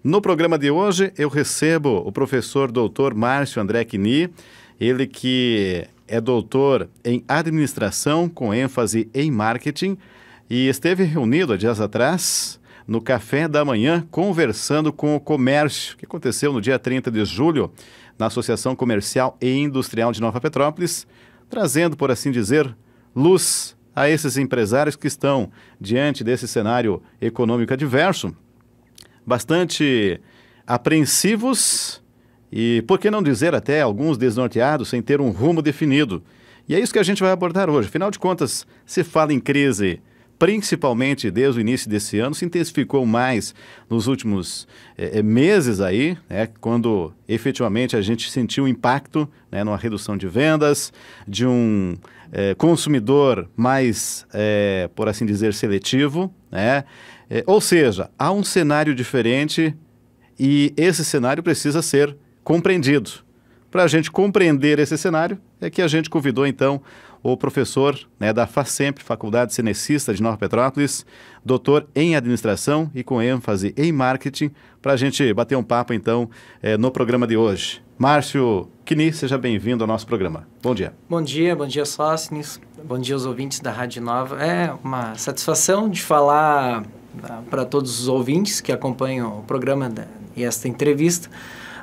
No programa de hoje, eu recebo o professor doutor Márcio André Quini, ele que é doutor em administração com ênfase em marketing e esteve reunido há dias atrás no Café da Manhã conversando com o comércio, que aconteceu no dia 30 de julho na Associação Comercial e Industrial de Nova Petrópolis, trazendo, por assim dizer, luz a esses empresários que estão diante desse cenário econômico adverso, bastante apreensivos e, por que não dizer, até alguns desnorteados, sem ter um rumo definido. E é isso que a gente vai abordar hoje. Afinal de contas, se fala em crise, principalmente desde o início desse ano, se intensificou mais nos últimos meses aí, quando efetivamente a gente sentiu o impacto, numa redução de vendas, de um consumidor mais, por assim dizer, seletivo, ou seja, há um cenário diferente e esse cenário precisa ser compreendido. Para a gente compreender esse cenário, é que a gente convidou, então, o professor da FACEMP, Faculdade Cenecista de Nova Petrópolis, doutor em administração e com ênfase em marketing, para a gente bater um papo, então, no programa de hoje. Márcio Quini, seja bem-vindo ao nosso programa. Bom dia. Bom dia, Sóstenes. Bom dia aos ouvintes da Rádio Nova. É uma satisfação de falar para todos os ouvintes que acompanham o programa e esta entrevista,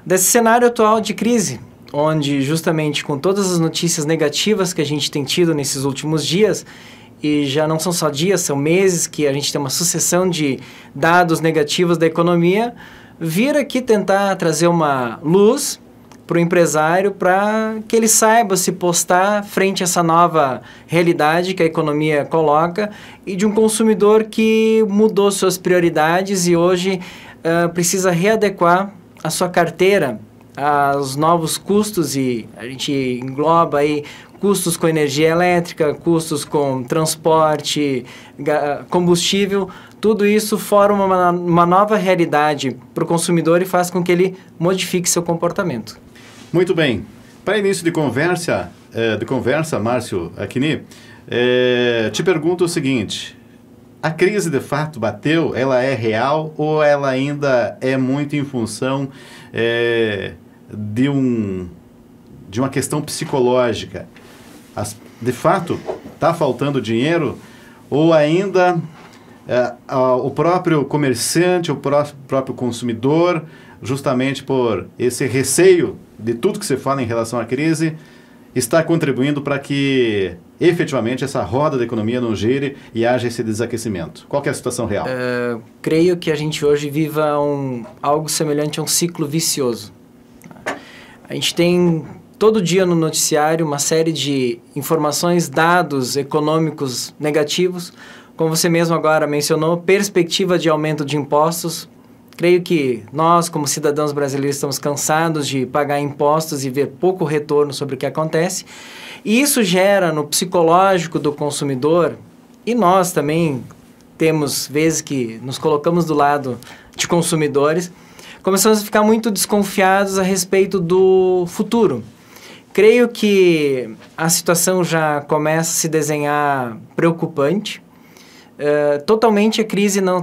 desse cenário atual de crise, onde justamente com todas as notícias negativas que a gente tem tido nesses últimos dias, e já não são só dias, são meses que a gente tem uma sucessão de dados negativos da economia, vir aqui tentar trazer uma luz para o empresário para que ele saiba se postar frente a essa nova realidade que a economia coloca e de um consumidor que mudou suas prioridades e hoje precisa readequar a sua carteira aos novos custos, e a gente engloba aí custos com energia elétrica, custos com transporte, combustível. Tudo isso forma uma nova realidade para o consumidor e faz com que ele modifique seu comportamento. Muito bem. Para início de conversa, Márcio Quini, te pergunto o seguinte: a crise de fato bateu? Ela é real ou ela ainda é muito em função de uma questão psicológica? De fato, está faltando dinheiro ou ainda o próprio comerciante, o próprio consumidor, justamente por esse receio de tudo que se fala em relação à crise, está contribuindo para que efetivamente essa roda da economia não gire e haja esse desaquecimento? Qual que é a situação real? Creio que a gente hoje viva algo semelhante a um ciclo vicioso. A gente tem todo dia no noticiário uma série de informações, dados econômicos negativos, como você mesmo agora mencionou, perspectiva de aumento de impostos. Creio que nós, como cidadãos brasileiros, estamos cansados de pagar impostos e ver pouco retorno sobre o que acontece. E isso gera no psicológico do consumidor, e nós também temos vezes que nos colocamos do lado de consumidores, começamos a ficar muito desconfiados a respeito do futuro. Creio que a situação já começa a se desenhar preocupante. Totalmente a crise não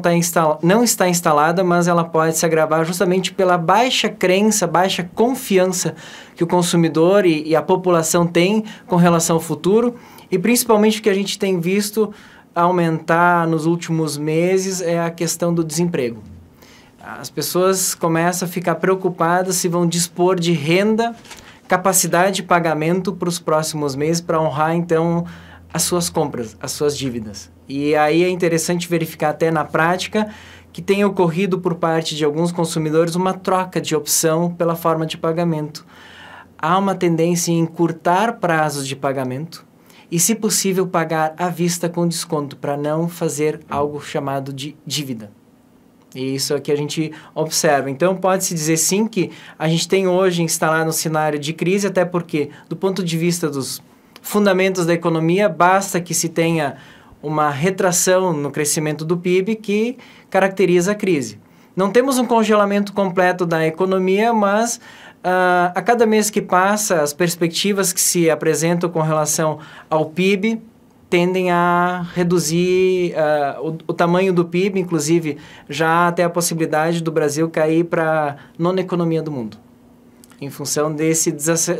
está instalada, mas ela pode se agravar justamente pela baixa crença, baixa confiança que o consumidor e a população tem com relação ao futuro, e principalmente o que a gente tem visto aumentar nos últimos meses é a questão do desemprego. As pessoas começam a ficar preocupadas se vão dispor de renda, capacidade de pagamento para os próximos meses para honrar então as suas compras, as suas dívidas. E aí é interessante verificar até na prática que tem ocorrido por parte de alguns consumidores uma troca de opção pela forma de pagamento. Há uma tendência em encurtar prazos de pagamento e, se possível, pagar à vista com desconto para não fazer algo chamado de dívida. E isso é o que a gente observa. Então, pode-se dizer sim que a gente tem hoje instalado um cenário de crise, até porque, do ponto de vista dos fundamentos da economia, basta que se tenha uma retração no crescimento do PIB que caracteriza a crise. Não temos um congelamento completo da economia, mas a cada mês que passa, as perspectivas que se apresentam com relação ao PIB tendem a reduzir o tamanho do PIB, inclusive já há até a possibilidade do Brasil cair para a nona economia do mundo, em função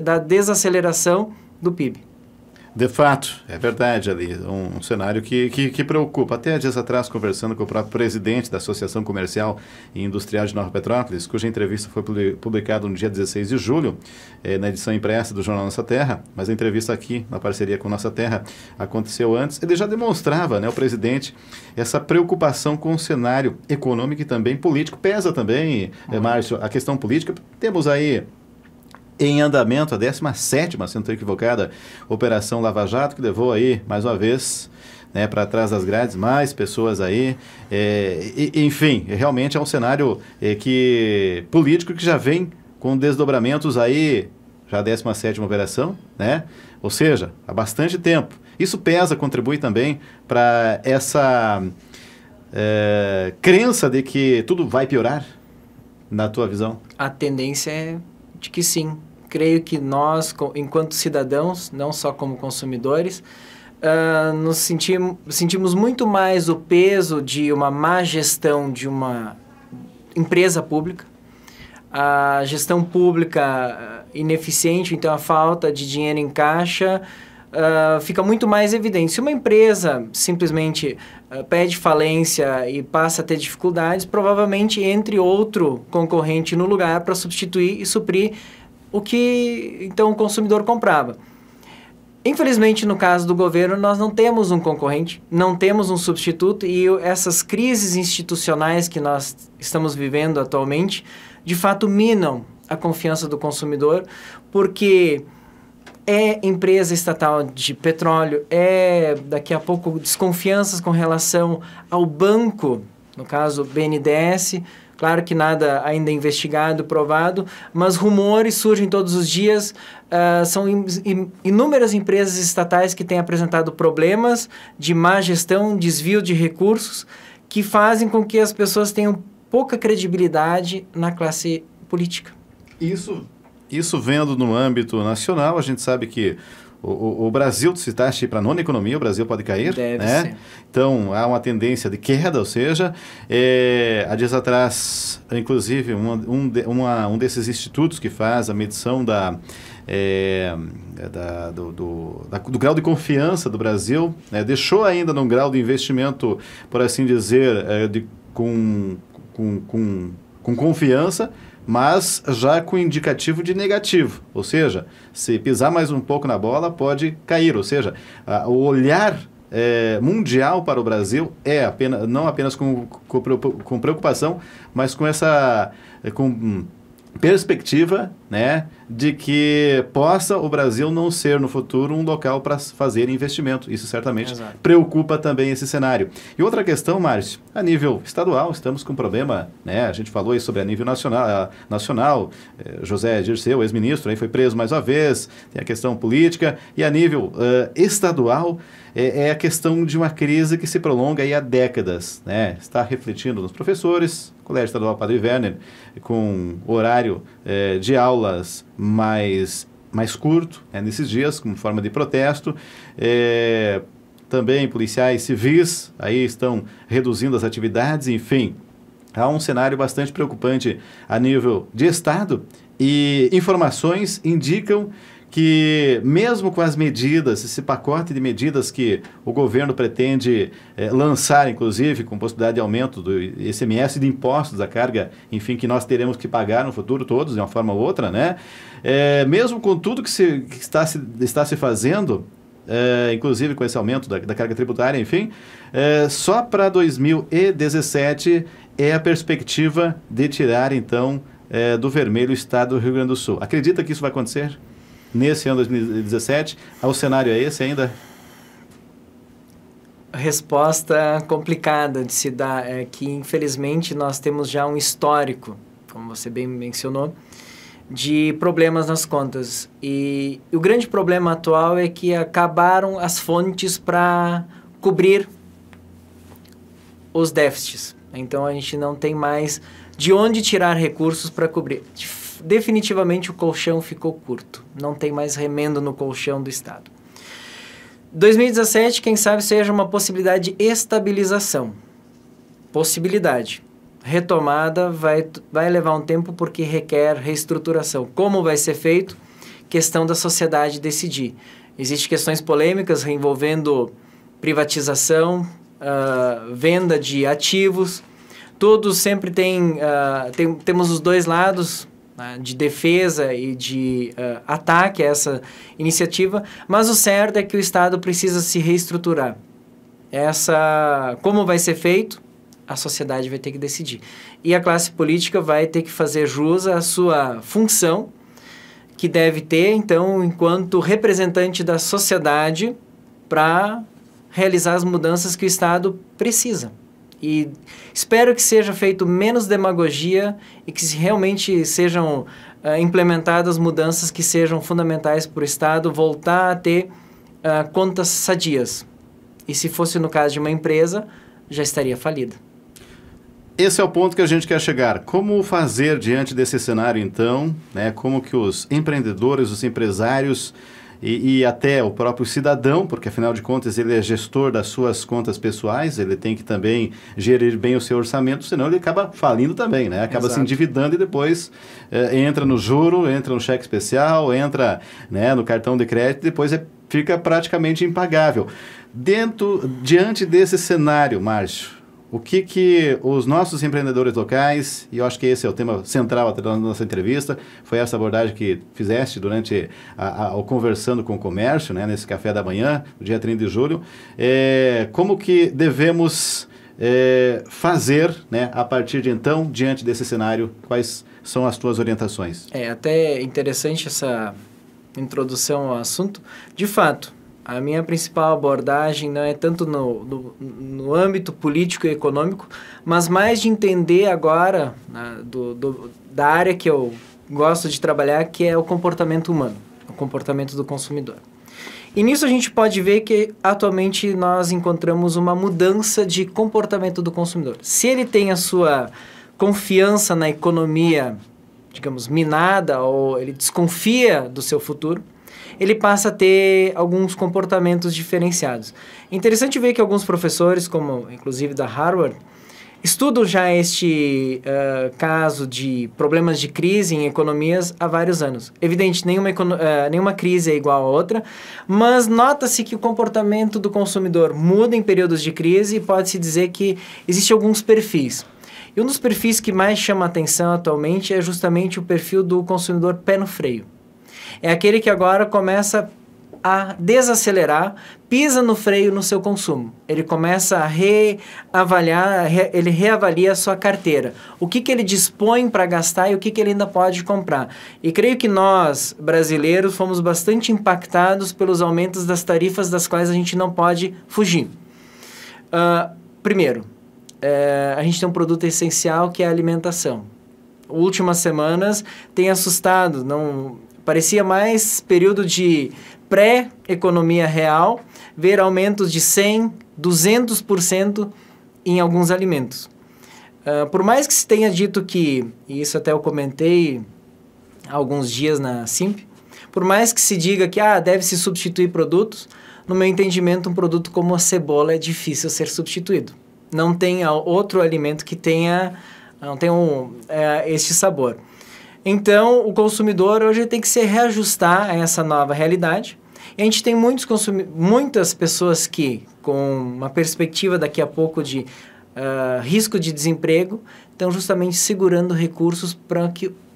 da desaceleração do PIB. De fato, é verdade ali, um cenário que preocupa. Até dias atrás, conversando com o próprio presidente da Associação Comercial e Industrial de Nova Petrópolis, cuja entrevista foi publicada no dia 16 de julho, na edição impressa do Jornal Nossa Terra, mas a entrevista aqui, na parceria com Nossa Terra, aconteceu antes. Ele já demonstrava, né, o presidente, essa preocupação com o cenário econômico e também político. Pesa também, Márcio, a questão política. Temos aí em andamento a 17ª, se não estou equivocada, Operação Lava Jato, que levou aí, mais uma vez, né, para trás das grades, mais pessoas aí. Enfim, realmente é um cenário político que já vem com desdobramentos aí, já a 17ª operação, né? Ou seja, há bastante tempo. Isso pesa, contribui também para essa crença de que tudo vai piorar, na tua visão? A tendência é de que sim. Creio que nós, enquanto cidadãos, não só como consumidores, nos sentimos muito mais o peso de uma má gestão de uma empresa pública, a gestão pública ineficiente, então a falta de dinheiro em caixa fica muito mais evidente. Se uma empresa simplesmente pede falência e passa a ter dificuldades, provavelmente entre outro concorrente no lugar para substituir e suprir o que então o consumidor comprava. Infelizmente, no caso do governo, nós não temos um concorrente, não temos um substituto, e essas crises institucionais que nós estamos vivendo atualmente, de fato, minam a confiança do consumidor, porque empresa estatal de petróleo, daqui a pouco, desconfianças com relação ao banco, no caso, BNDES. Claro que nada ainda é investigado, provado, mas rumores surgem todos os dias. São inúmeras empresas estatais que têm apresentado problemas de má gestão, desvio de recursos, que fazem com que as pessoas tenham pouca credibilidade na classe política. Isso vendo no âmbito nacional, a gente sabe que o Brasil, se está para a nona economia, o Brasil pode cair, Deve né? ser. Então, há uma tendência de queda, ou seja, há dias atrás, inclusive, um desses institutos que faz a medição do grau de confiança do Brasil, né, deixou ainda num grau de investimento, por assim dizer, com confiança, mas já com indicativo de negativo, ou seja, se pisar mais um pouco na bola, pode cair, ou seja, o olhar mundial para o Brasil não apenas com preocupação, mas com essa perspectiva, né, de que possa o Brasil não ser no futuro um local para fazer investimento. Isso certamente Exato. Preocupa também esse cenário. E outra questão, Márcio, a nível estadual, estamos com um problema, né, a gente falou aí sobre a nível nacional, José Dirceu, ex-ministro, aí foi preso mais uma vez, tem a questão política, e a nível estadual, é a questão de uma crise que se prolonga aí há décadas, né? Está refletindo nos professores, Colégio Estadual Padre Werner, com horário de aulas mais curto, nesses dias, como forma de protesto. Também policiais civis aí estão reduzindo as atividades, enfim. Há um cenário bastante preocupante a nível de Estado, e informações indicam que mesmo com as medidas, esse pacote de medidas que o governo pretende lançar, inclusive, com possibilidade de aumento do ICMS e de impostos, da carga, enfim, que nós teremos que pagar no futuro todos, de uma forma ou outra, né? Mesmo com tudo que está se fazendo, inclusive com esse aumento da carga tributária, enfim, só para 2017 é a perspectiva de tirar, então, do vermelho o estado do Rio Grande do Sul. Acredita que isso vai acontecer nesse ano 2017? O cenário é esse ainda? Resposta complicada de se dar é que, infelizmente, nós temos já um histórico, como você bem mencionou, de problemas nas contas. E o grande problema atual é que acabaram as fontes para cobrir os déficits. Então, a gente não tem mais de onde tirar recursos para cobrir. Definitivamente, o colchão ficou curto. Não tem mais remendo no colchão do Estado. 2017, quem sabe seja uma possibilidade de estabilização. Possibilidade. Retomada vai levar um tempo porque requer reestruturação. Como vai ser feito? Questão da sociedade decidir. Existem questões polêmicas envolvendo privatização, venda de ativos. Todos sempre temos os dois lados, de defesa e de ataque a essa iniciativa, mas o certo é que o Estado precisa se reestruturar. Como vai ser feito? A sociedade vai ter que decidir. E a classe política vai ter que fazer jus à sua função, que deve ter, então, enquanto representante da sociedade, para realizar as mudanças que o Estado precisa. E espero que seja feito menos demagogia e que realmente sejam implementadas mudanças que sejam fundamentais para o Estado voltar a ter contas sadias. E se fosse no caso de uma empresa, já estaria falida. Esse é o ponto que a gente quer chegar. Como fazer diante desse cenário, então, né? Como que os empreendedores, os empresários e até o próprio cidadão, porque afinal de contas ele é gestor das suas contas pessoais, ele tem que também gerir bem o seu orçamento, senão ele acaba falindo também, né? Acaba se endividando e depois entra no juro, entra no cheque especial, entra, né, no cartão de crédito, depois fica praticamente impagável. Diante desse cenário, Márcio, o que os nossos empreendedores locais, e eu acho que esse é o tema central da nossa entrevista, foi essa abordagem que fizeste durante o Conversando com o Comércio, né, nesse café da manhã, no dia 30 de julho, como que devemos fazer, né, a partir de então, diante desse cenário, quais são as tuas orientações? É até interessante essa introdução ao assunto. De fato, a minha principal abordagem não é tanto no âmbito político e econômico, mas mais de entender agora da área que eu gosto de trabalhar, que é o comportamento humano, o comportamento do consumidor. E nisso a gente pode ver que atualmente nós encontramos uma mudança de comportamento do consumidor. Se ele tem a sua confiança na economia, digamos, minada, ou ele desconfia do seu futuro, ele passa a ter alguns comportamentos diferenciados. É interessante ver que alguns professores, como inclusive da Harvard, estudam já este caso de problemas de crise em economias há vários anos. Evidente, nenhuma crise é igual a outra, mas nota-se que o comportamento do consumidor muda em períodos de crise e pode-se dizer que existem alguns perfis. E um dos perfis que mais chama a atenção atualmente é justamente o perfil do consumidor pé no freio. É aquele que agora começa a desacelerar, pisa no freio no seu consumo. Ele começa a reavaliar, ele reavalia a sua carteira. O que ele dispõe para gastar e o que ele ainda pode comprar. E creio que nós, brasileiros, fomos bastante impactados pelos aumentos das tarifas das quais a gente não pode fugir. Primeiro, a gente tem um produto essencial que é a alimentação. Últimas semanas tem assustado, parecia mais período de pré-economia real, ver aumentos de 100%, 200% em alguns alimentos. Por mais que se tenha dito que, e isso até eu comentei há alguns dias na Simp, por mais que se diga que deve-se substituir produtos, no meu entendimento, um produto como a cebola é difícil ser substituído. Não tem outro alimento que não tenha este sabor. Então, o consumidor hoje tem que se reajustar a essa nova realidade. E a gente tem muitas pessoas que, com uma perspectiva daqui a pouco de risco de desemprego, estão justamente segurando recursos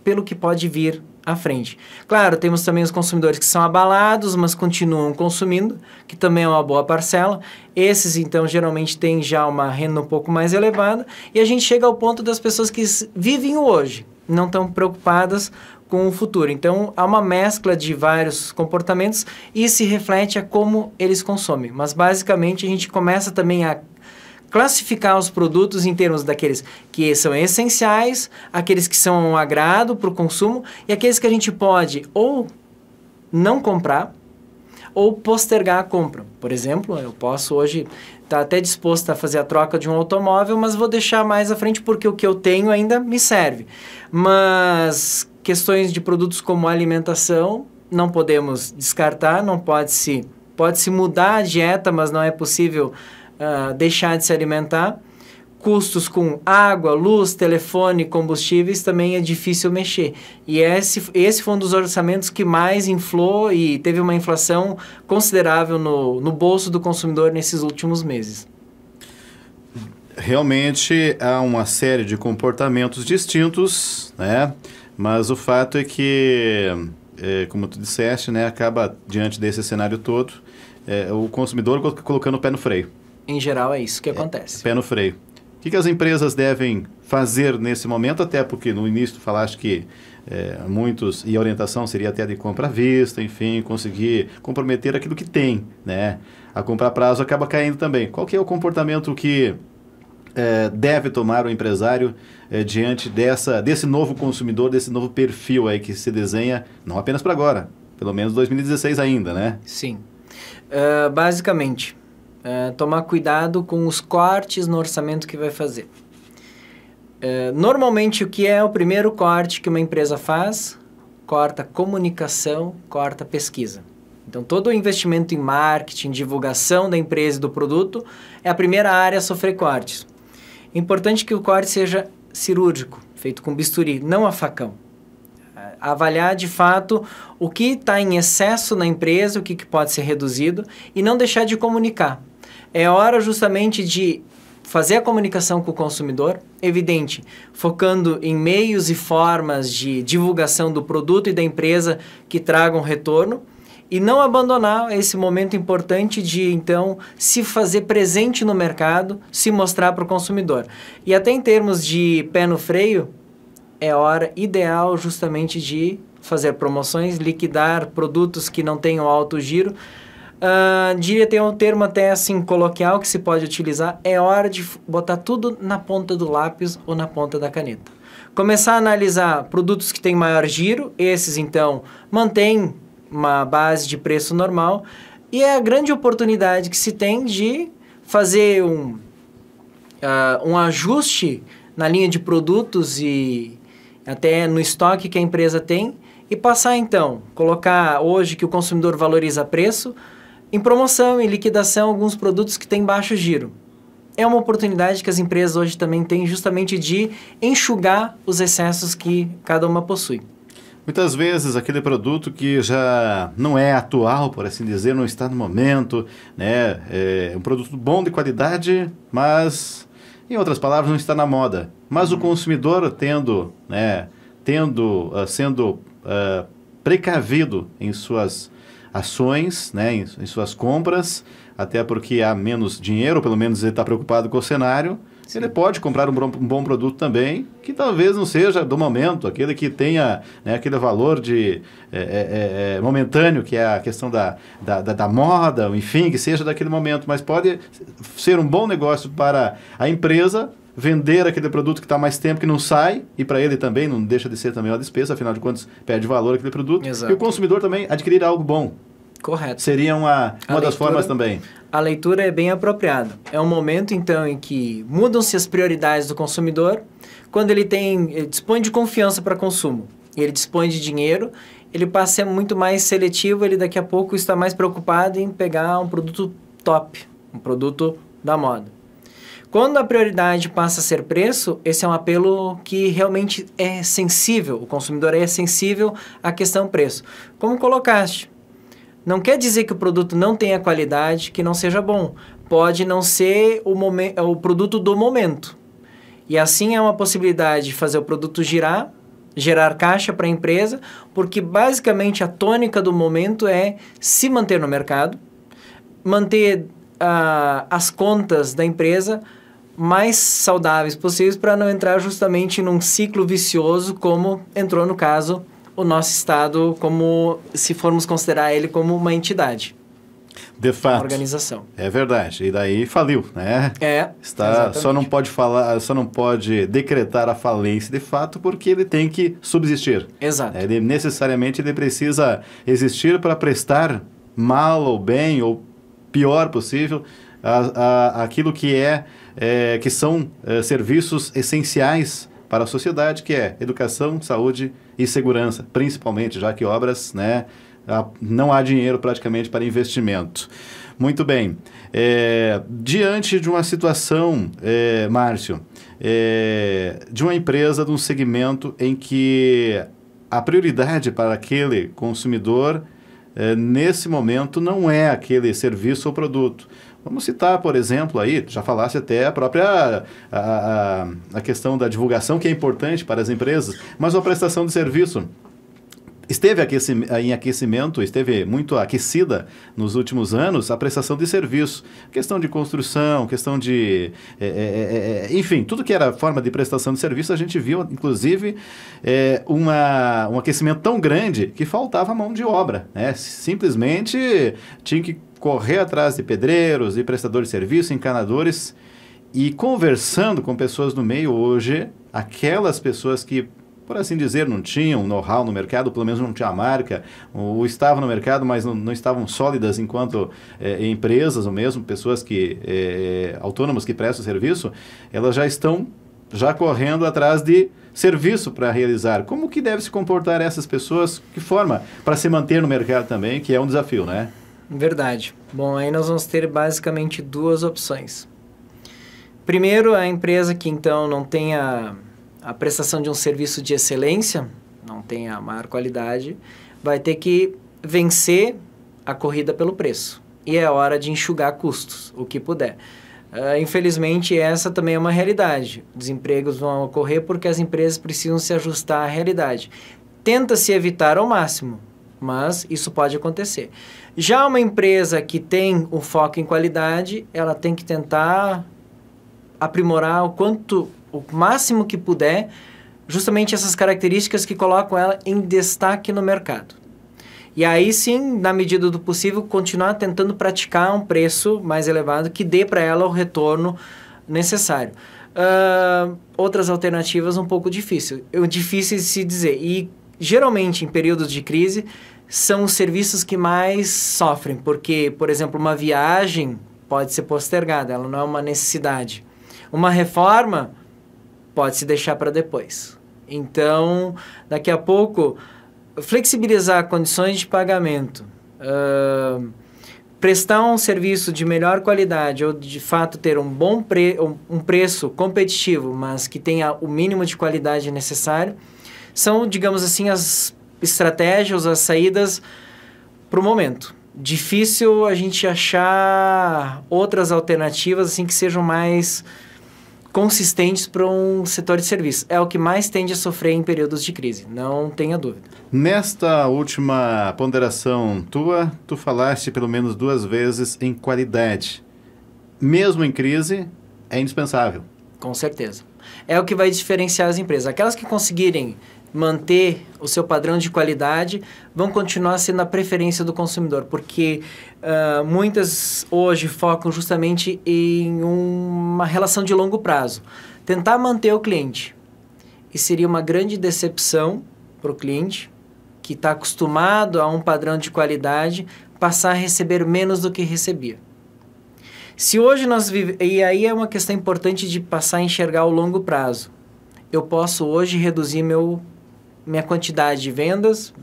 pelo que pode vir à frente. Claro, temos também os consumidores que são abalados, mas continuam consumindo, que também é uma boa parcela. Esses, então, geralmente têm já uma renda um pouco mais elevada. E a gente chega ao ponto das pessoas que vivem o hoje, não estão preocupadas com o futuro. Então, há uma mescla de vários comportamentos e se reflete a como eles consomem. Mas, basicamente, a gente começa também a classificar os produtos em termos daqueles que são essenciais, aqueles que são um agrado para o consumo e aqueles que a gente pode ou não comprar ou postergar a compra. Por exemplo, eu posso hoje estar até disposto a fazer a troca de um automóvel, mas vou deixar mais à frente porque o que eu tenho ainda me serve. Mas questões de produtos como alimentação não podemos descartar, não pode se Pode-se mudar a dieta, mas não é possível deixar de se alimentar. Custos com água, luz, telefone, combustíveis, também é difícil mexer. E esse foi um dos orçamentos que mais inflou e teve uma inflação considerável no bolso do consumidor nesses últimos meses. Realmente há uma série de comportamentos distintos, né? Mas o fato é que, como tu disseste, né, acaba diante desse cenário todo, o consumidor colocando o pé no freio. Em geral é isso que acontece. Pé no freio. O que as empresas devem fazer nesse momento? Até porque no início tu falaste que muitos, e a orientação seria até de compra à vista, enfim, conseguir comprometer aquilo que tem, né? A comprar prazo acaba caindo também. Qual que é o comportamento que deve tomar o empresário diante desse novo consumidor, desse novo perfil aí que se desenha, não apenas para agora, pelo menos 2016 ainda, né? Sim. Basicamente, tomar cuidado com os cortes no orçamento que vai fazer. Normalmente, o que é o primeiro corte que uma empresa faz? Corta comunicação, corta pesquisa. Então, todo o investimento em marketing, divulgação da empresa e do produto é a primeira área a sofrer cortes. É importante que o corte seja cirúrgico, feito com bisturi, não a facão. Avaliar de fato o que está em excesso na empresa, o que pode ser reduzido e não deixar de comunicar. É hora justamente de fazer a comunicação com o consumidor, evidente, focando em meios e formas de divulgação do produto e da empresa que tragam retorno e não abandonar esse momento importante de, então, se fazer presente no mercado, se mostrar para o consumidor. E até em termos de pé no freio, é hora ideal justamente de fazer promoções, liquidar produtos que não tenham alto giro. Diria ter um termo até assim coloquial que se pode utilizar, é hora de botar tudo na ponta do lápis ou na ponta da caneta. Começar a analisar produtos que têm maior giro, esses então mantêm uma base de preço normal e é a grande oportunidade que se tem de fazer um ajuste na linha de produtos e até no estoque que a empresa tem e passar então, colocar hoje que o consumidor valoriza preço, em promoção e liquidação alguns produtos que têm baixo giro. É uma oportunidade que as empresas hoje também têm justamente de enxugar os excessos que cada uma possui. Muitas vezes aquele produto que já não é atual, por assim dizer, não está no momento, né? É um produto bom de qualidade, mas, em outras palavras, não está na moda. Mas o consumidor sendo precavido em suas ações, né, em suas compras, até porque há menos dinheiro, ou pelo menos ele está preocupado com o cenário, ele pode comprar um bom produto também, que talvez não seja do momento, aquele que tenha, né, aquele valor de momentâneo, que é a questão da moda, enfim, que seja daquele momento, mas pode ser um bom negócio para a empresa vender aquele produto que está há mais tempo, que não sai, e para ele também não deixa de ser também uma despesa, afinal de contas perde valor aquele produto. Exato. E o consumidor também adquirir algo bom. Correto. Seria uma das formas também. A leitura é bem apropriada. É um momento, então, em que mudam-se as prioridades do consumidor. Quando ele dispõe de confiança para consumo, e ele dispõe de dinheiro, ele passa a ser muito mais seletivo, ele daqui a pouco está mais preocupado em pegar um produto top, um produto da moda. Quando a prioridade passa a ser preço, esse é um apelo que realmente é sensível, o consumidor é sensível à questão preço. Como colocaste, não quer dizer que o produto não tenha qualidade, que não seja bom. Pode não ser o produto do momento. E assim é uma possibilidade de fazer o produto gerar caixa para a empresa, porque basicamente a tônica do momento é se manter no mercado, manter as contas da empresa mais saudáveis possíveis para não entrar justamente num ciclo vicioso como entrou no caso o nosso estado, como se formos considerar ele como uma entidade. De fato. Uma organização. É verdade. E daí faliu, né? Só não pode só não pode decretar a falência de fato porque ele tem que subsistir. Exato. Ele necessariamente precisa existir para prestar mal ou bem ou pior possível aquilo que são serviços essenciais para a sociedade, que é educação, saúde e segurança, principalmente, já que obras, né, não há dinheiro praticamente para investimento. Muito bem. Diante de uma situação, Márcio, de uma empresa, de um segmento em que a prioridade para aquele consumidor, nesse momento, não é aquele serviço ou produto. Vamos citar, por exemplo, aí, já falasse até a própria a questão da divulgação, que é importante para as empresas, mas a prestação de serviço esteve em aquecimento, esteve muito aquecida nos últimos anos a prestação de serviço. Questão de construção, questão de... enfim, tudo que era forma de prestação de serviço, a gente viu, inclusive, um aquecimento tão grande que faltava mão de obra, né? Simplesmente tinha que correr atrás de pedreiros, de prestadores de serviço, encanadores, e conversando com pessoas no meio hoje, aquelas pessoas que, por assim dizer, não tinham know-how no mercado, pelo menos não tinha a marca, ou estavam no mercado, mas não estavam sólidas enquanto empresas, ou mesmo pessoas autônomas que prestam serviço, elas já estão correndo atrás de serviço para realizar. Como que deve se comportar essas pessoas? Que forma? Para se manter no mercado também, que é um desafio, né? Verdade. Bom, aí nós vamos ter basicamente duas opções. Primeiro, a empresa que então não tem a prestação de um serviço de excelência, não tem a maior qualidade, vai ter que vencer a corrida pelo preço. E é hora de enxugar custos, o que puder. Infelizmente, essa também é uma realidade. Desempregos vão ocorrer porque as empresas precisam se ajustar à realidade. Tenta-se evitar ao máximo, mas isso pode acontecer. Já uma empresa que tem o foco em qualidade, ela tem que tentar aprimorar o máximo que puder, justamente essas características que colocam ela em destaque no mercado. E aí sim, na medida do possível, continuar tentando praticar um preço mais elevado que dê para ela o retorno necessário. Outras alternativas um pouco difíceis de se dizer. E geralmente em períodos de crise são os serviços que mais sofrem, porque, por exemplo, uma viagem pode ser postergada, ela não é uma necessidade. Uma reforma pode se deixar para depois. Então, daqui a pouco, flexibilizar condições de pagamento, prestar um serviço de melhor qualidade ou, de fato, ter um preço competitivo, mas que tenha o mínimo de qualidade necessário, são, digamos assim, as estratégias, as saídas para o momento. Difícil a gente achar outras alternativas assim, que sejam mais consistentes para um setor de serviço. É o que mais tende a sofrer em períodos de crise, não tenha dúvida. Nesta última ponderação tua, tu falaste pelo menos 2 vezes em qualidade. Mesmo em crise, é indispensável. Com certeza. É o que vai diferenciar as empresas. Aquelas que conseguirem manter o seu padrão de qualidade vão continuar sendo a preferência do consumidor, porque muitas hoje focam justamente em uma relação de longo prazo. Tentar manter o cliente. E seria uma grande decepção para o cliente, que está acostumado a um padrão de qualidade, passar a receber menos do que recebia. Se hoje e aí é uma questão importante de passar a enxergar o longo prazo. Eu posso hoje reduzir minha quantidade de vendas,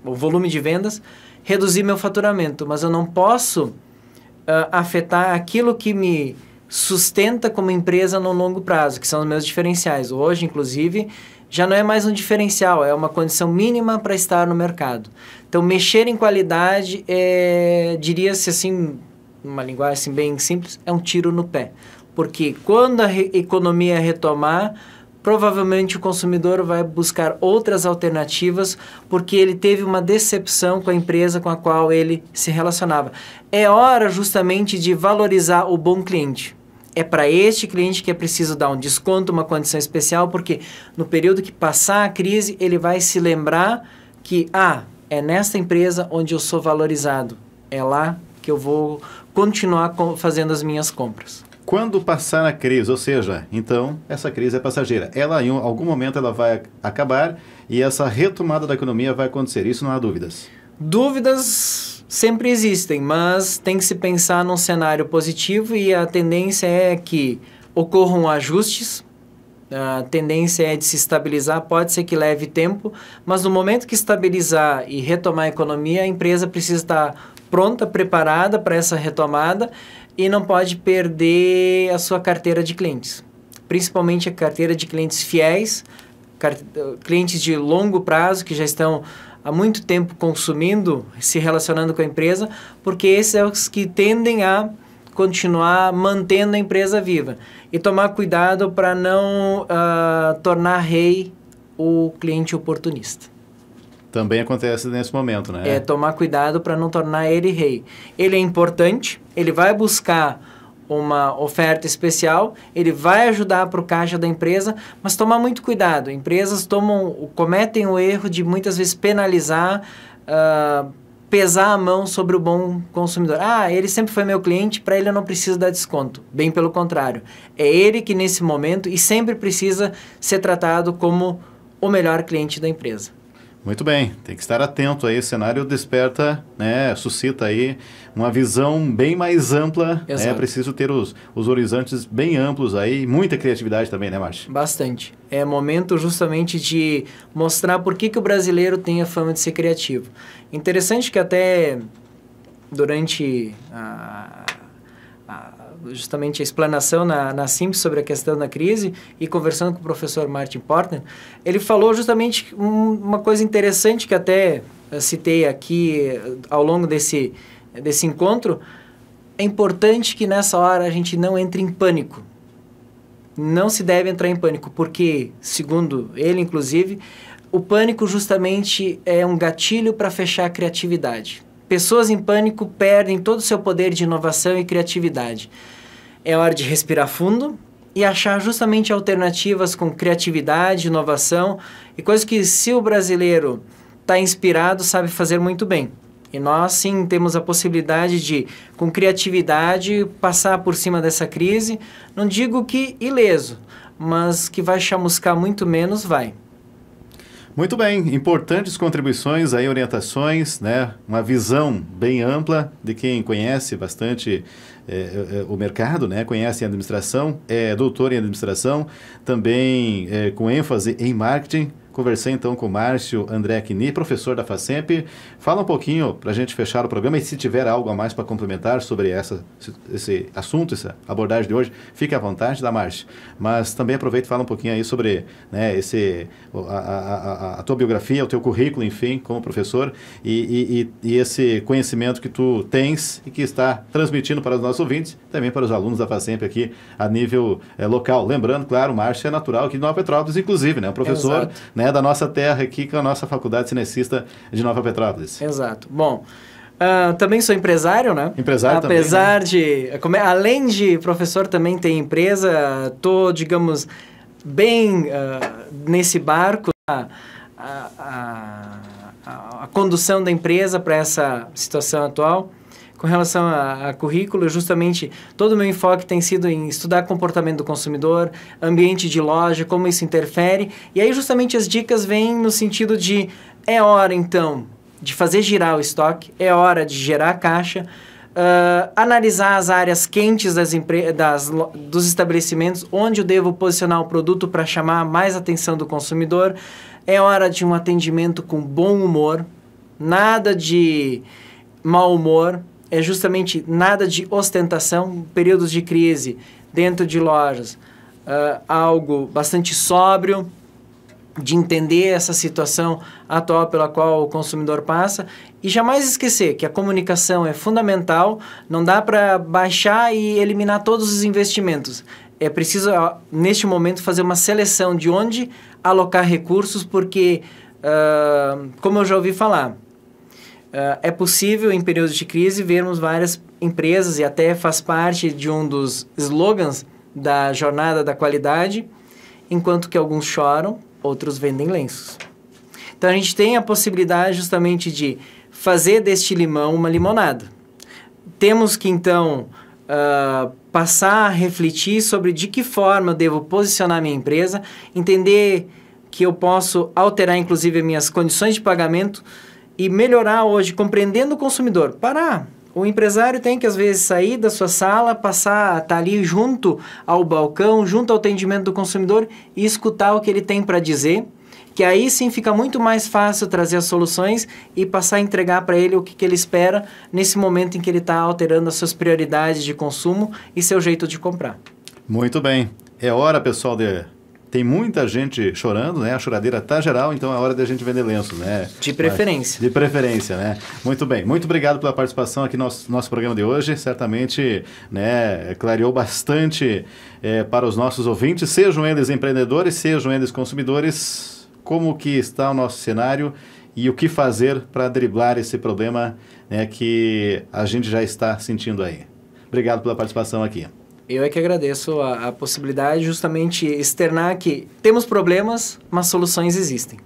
o volume de vendas, reduzir meu faturamento, mas eu não posso afetar aquilo que me sustenta como empresa no longo prazo, que são os meus diferenciais. Hoje, inclusive, já não é mais um diferencial, é uma condição mínima para estar no mercado. Então, mexer em qualidade, diria-se assim, uma linguagem assim, bem simples, é um tiro no pé. Porque quando a economia retomar, provavelmente o consumidor vai buscar outras alternativas porque ele teve uma decepção com a empresa com a qual ele se relacionava. É hora justamente de valorizar o bom cliente. É para este cliente que é preciso dar um desconto, uma condição especial, porque no período que passar a crise, ele vai se lembrar que, é nesta empresa onde eu sou valorizado. É lá que eu vou continuar fazendo as minhas compras. Quando passar a crise, ou seja, então, essa crise é passageira. Ela, em algum momento, ela vai acabar e essa retomada da economia vai acontecer. Isso não há dúvidas. Dúvidas sempre existem, mas tem que se pensar num cenário positivo e a tendência é que ocorram ajustes a tendência é de se estabilizar, pode ser que leve tempo, mas no momento que estabilizar e retomar a economia, a empresa precisa estar pronta, preparada para essa retomada e não pode perder a sua carteira de clientes, principalmente a carteira de clientes fiéis, clientes de longo prazo que já estão há muito tempo consumindo, se relacionando com a empresa, porque esses são os que tendem a continuar mantendo a empresa viva. E tomar cuidado para não tornar rei o cliente oportunista. Também acontece nesse momento, né? É tomar cuidado para não tornar ele rei. Ele é importante, ele vai buscar uma oferta especial, ele vai ajudar para o caixa da empresa, mas tomar muito cuidado. Empresas cometem o erro de muitas vezes penalizar, pesar a mão sobre o bom consumidor. Ele sempre foi meu cliente, para ele eu não preciso dar desconto. Bem pelo contrário. É ele que nesse momento e sempre precisa ser tratado como o melhor cliente da empresa. Muito bem, tem que estar atento aí, o cenário desperta, né, suscita aí uma visão bem mais ampla, é preciso ter os horizontes bem amplos aí, muita criatividade também, né, Márcio? Bastante, é momento justamente de mostrar por que o brasileiro tem a fama de ser criativo. Interessante que até durante justamente a explanação na Simples sobre a questão da crise e conversando com o professor Martin Portner, ele falou justamente uma coisa interessante que até citei aqui ao longo desse encontro. É importante que nessa hora a gente não entre em pânico. Não se deve entrar em pânico, porque, segundo ele, inclusive, o pânico justamente é um gatilho para fechar a criatividade. Pessoas em pânico perdem todo o seu poder de inovação e criatividade. É hora de respirar fundo e achar justamente alternativas com criatividade, inovação e coisas que, se o brasileiro está inspirado, sabe fazer muito bem. E nós, sim, temos a possibilidade de, com criatividade, passar por cima dessa crise. Não digo que ileso, mas que vai chamuscar muito menos, vai. Muito bem, importantes contribuições aí, orientações, né? Uma visão bem ampla de quem conhece bastante o mercado, né? Conhece a administração, é doutor em administração, também com ênfase em marketing. Conversei então com o Márcio André Quini, professor da FACEMP. Fala um pouquinho para a gente fechar o programa e se tiver algo a mais para complementar sobre esse assunto, essa abordagem de hoje, fique à vontade, da Márcio. Mas também aproveita e fala um pouquinho aí sobre, né, a tua biografia, o teu currículo, enfim, como professor e esse conhecimento que tu tens e que está transmitindo para os nossos ouvintes, também para os alunos da FACEMP aqui a nível local. Lembrando, claro, o Márcio é natural aqui de Nova Petrópolis, inclusive, né, um professor, né, da nossa terra aqui, com a nossa Faculdade Cinecista de Nova Petrópolis. Exato. Bom, também sou empresário, né? Empresário Apesar também, né? Além de professor, também tem empresa. Estou, digamos, bem nesse barco, a condução da empresa para essa situação atual. Com relação a currículo, justamente todo o meu enfoque tem sido em estudar comportamento do consumidor, ambiente de loja, como isso interfere. E aí justamente as dicas vêm no sentido de é hora então de fazer girar o estoque, é hora de gerar caixa, analisar as áreas quentes dos estabelecimentos, onde eu devo posicionar o produto para chamar mais atenção do consumidor. É hora de um atendimento com bom humor, nada de mau humor. É justamente nada de ostentação, períodos de crise dentro de lojas, algo bastante sóbrio, de entender essa situação atual pela qual o consumidor passa e jamais esquecer que a comunicação é fundamental, não dá para baixar e eliminar todos os investimentos. É preciso, neste momento, fazer uma seleção de onde alocar recursos, porque, como eu já ouvi falar, é possível, em períodos de crise, vermos várias empresas, e até faz parte de um dos slogans da jornada da qualidade, enquanto que alguns choram, outros vendem lenços. Então, a gente tem a possibilidade justamente de fazer deste limão uma limonada. Temos que, então, passar a refletir sobre de que forma eu devo posicionar minha empresa, entender que eu posso alterar, inclusive, as minhas condições de pagamento, e melhorar hoje, compreendendo o consumidor. Parar O empresário tem que, às vezes, sair da sua sala, passar, estar ali junto ao balcão, junto ao atendimento do consumidor e escutar o que ele tem para dizer, que aí sim fica muito mais fácil trazer as soluções e passar a entregar para ele o que ele espera nesse momento em que ele está alterando as suas prioridades de consumo e seu jeito de comprar. Muito bem. É hora, pessoal, Tem muita gente chorando, né? A choradeira tá geral, então é hora da gente vender lenços, né? De preferência. De preferência, né? Muito bem. Muito obrigado pela participação aqui no nosso programa de hoje. Certamente, né, clareou bastante para os nossos ouvintes, sejam eles empreendedores, sejam eles consumidores, como que está o nosso cenário e o que fazer para driblar esse problema, né, que a gente já está sentindo aí. Obrigado pela participação aqui. Eu é que agradeço a possibilidade, justamente externar que temos problemas, mas soluções existem.